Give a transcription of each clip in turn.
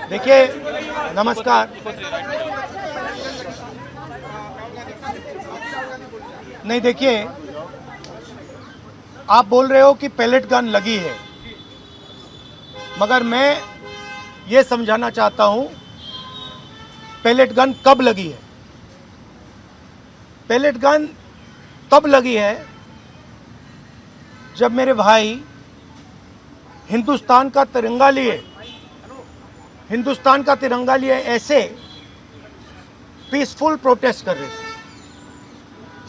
देखिए, नमस्कार। नहीं, देखिए, आप बोल रहे हो कि पैलेट गन लगी है, मगर मैं ये समझाना चाहता हूं पैलेट गन कब लगी है। पैलेट गन तब लगी है जब मेरे भाई हिंदुस्तान का तिरंगा लिए ऐसे पीसफुल प्रोटेस्ट कर रहे थे।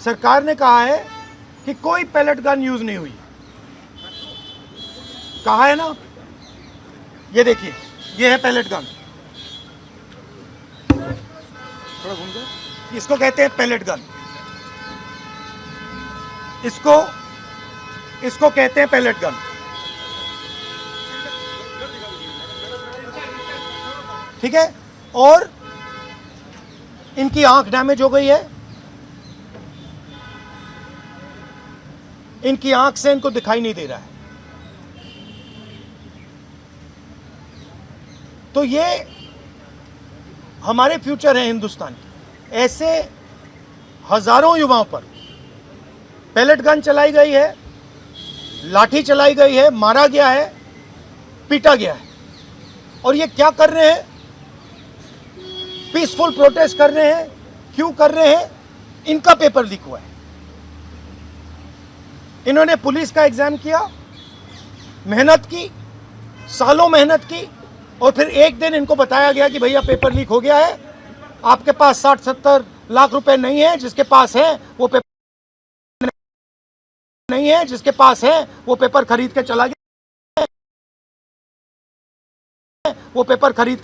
सरकार ने कहा है कि कोई पैलेट गन यूज नहीं हुई, कहा है ना। ये देखिए, ये है पैलेट गन, थोड़ा घूम जाओ। इसको कहते हैं पैलेट गन, इसको कहते हैं पैलेट गन। ठीक है, और इनकी आंख डैमेज हो गई है, इनकी आंख से इनको दिखाई नहीं दे रहा है। तो ये हमारे फ्यूचर है हिंदुस्तान के। ऐसे हजारों युवाओं पर पैलेट गन चलाई गई है, लाठी चलाई गई है, मारा गया है, पीटा गया है। और ये क्या कर रहे हैं? पीसफुल प्रोटेस्ट कर रहे हैं। क्यों कर रहे हैं? इनका पेपर लीक हुआ है। इन्होंने पुलिस का एग्जाम किया, मेहनत की, सालों मेहनत की, और फिर एक दिन इनको बताया गया कि भैया पेपर लीक हो गया है, आपके पास 60-70 लाख रुपए नहीं है, जिसके पास है वो पेपर नहीं है, जिसके पास है वो पेपर खरीद के चला गया, वो पेपर खरीद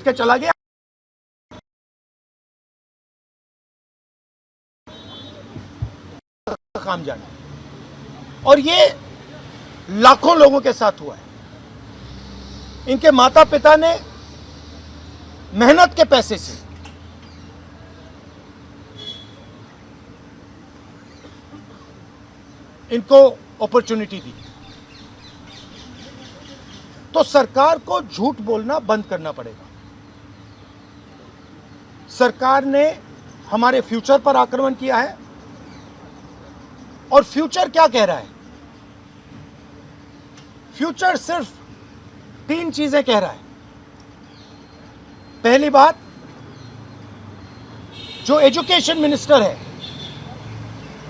के चला गया। काम जाने, और ये लाखों लोगों के साथ हुआ है। इनके माता पिता ने मेहनत के पैसे से इनको अपॉर्चुनिटी दी। तो सरकार को झूठ बोलना बंद करना पड़ेगा। सरकार ने हमारे फ्यूचर पर आक्रमण किया है, और फ्यूचर क्या कह रहा है? फ्यूचर सिर्फ 3 चीजें कह रहा है। पहली बात, जो एजुकेशन मिनिस्टर है,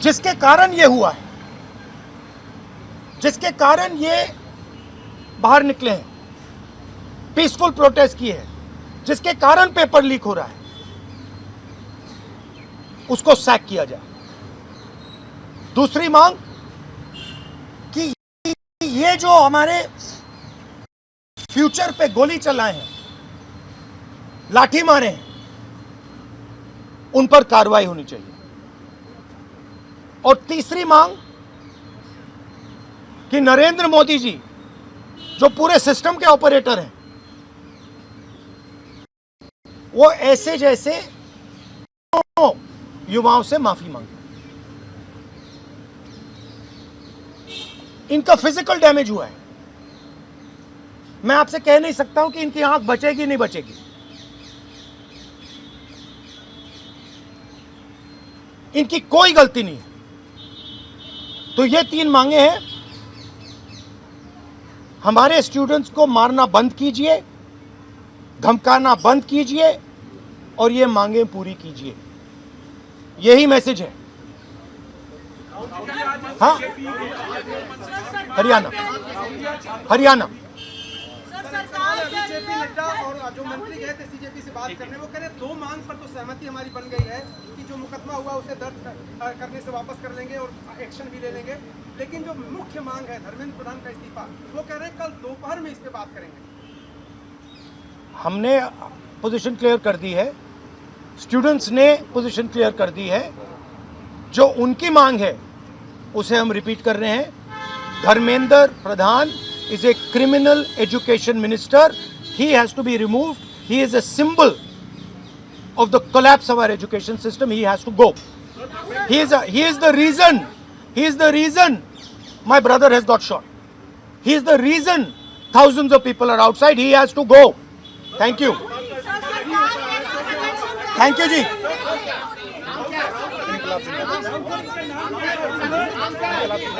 जिसके कारण यह हुआ है, जिसके कारण ये बाहर निकले हैं, पीसफुल प्रोटेस्ट किए हैं, जिसके कारण पेपर लीक हो रहा है, उसको सैक किया जाए। दूसरी मांग कि ये जो हमारे फ्यूचर पे गोली चलाए हैं, लाठी मारे हैं, उन पर कार्रवाई होनी चाहिए। और तीसरी मांग कि नरेंद्र मोदी जी, जो पूरे सिस्टम के ऑपरेटर हैं, वो ऐसे जैसे युवाओं से माफी मांगे। इनका फिजिकल डैमेज हुआ है। मैं आपसे कह नहीं सकता हूं कि इनकी आंख बचेगी नहीं बचेगी। इनकी कोई गलती नहीं है। तो ये 3 मांगे हैं। हमारे स्टूडेंट्स को मारना बंद कीजिए, धमकाना बंद कीजिए, और ये मांगे पूरी कीजिए। यही मैसेज है। हाँ, हरियाणा जेपी नड्डा और जो मंत्री गए थे सीजेपी से बात करने, वो कह रहे 2 मांग पर तो सहमति हमारी बन गई है कि जो मुकदमा हुआ उसे दर्ज करने से वापस कर लेंगे और एक्शन भी ले लेंगे। लेकिन जो मुख्य मांग है धर्मेंद्र प्रधान का इस्तीफा, वो कह रहे हैं कल दोपहर में इस पे बात करेंगे। हमने पोजीशन क्लियर कर दी है, स्टूडेंट्स ने पोजीशन क्लियर कर दी है। जो उनकी मांग है उसे हम रिपीट कर रहे हैं। Dharmendra Pradhan is a criminal education minister. He has to be removed. He is a symbol of the collapse of our education system. He has to go. He is the reason my brother has got shot. He is the reason thousands of people are outside. He has to go. Thank you. Thank you, ji.